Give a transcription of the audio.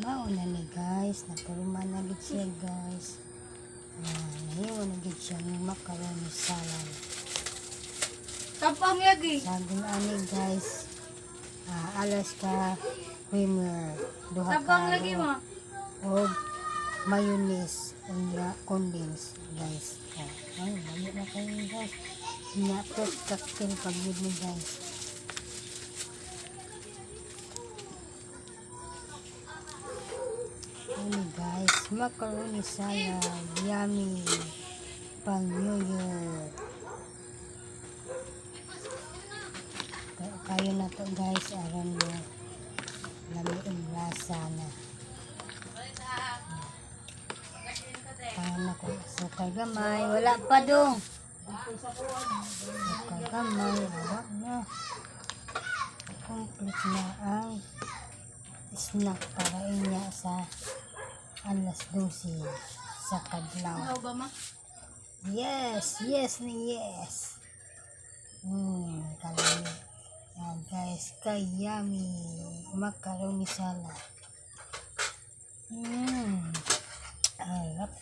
Mauna ni guys, napuruma na gid siya guys. Nahiwa na gid siya ng macaroni salad. Tapang lagi. Sagol ani guys. Alaska creamer. Duha Tapang ka lagi mo. o mayonnaise unya condense guys. Ay, bayo na kayo guys. Nyapot cocktail pag ni guys. Ano guys, macaroni salad, yummy, pang New Year. Kayo na to guys, aram nyo, lamiin lasa na. Paano ko, sukal gamay, wala pa dong. Sukal gamay, wala na. Complete na ang snack para inya sa alas 12 sa kadlaw. Ano ba ma? Yes, yes na yes. Kalami. Yan guys, kayami macaroni salad. Harap.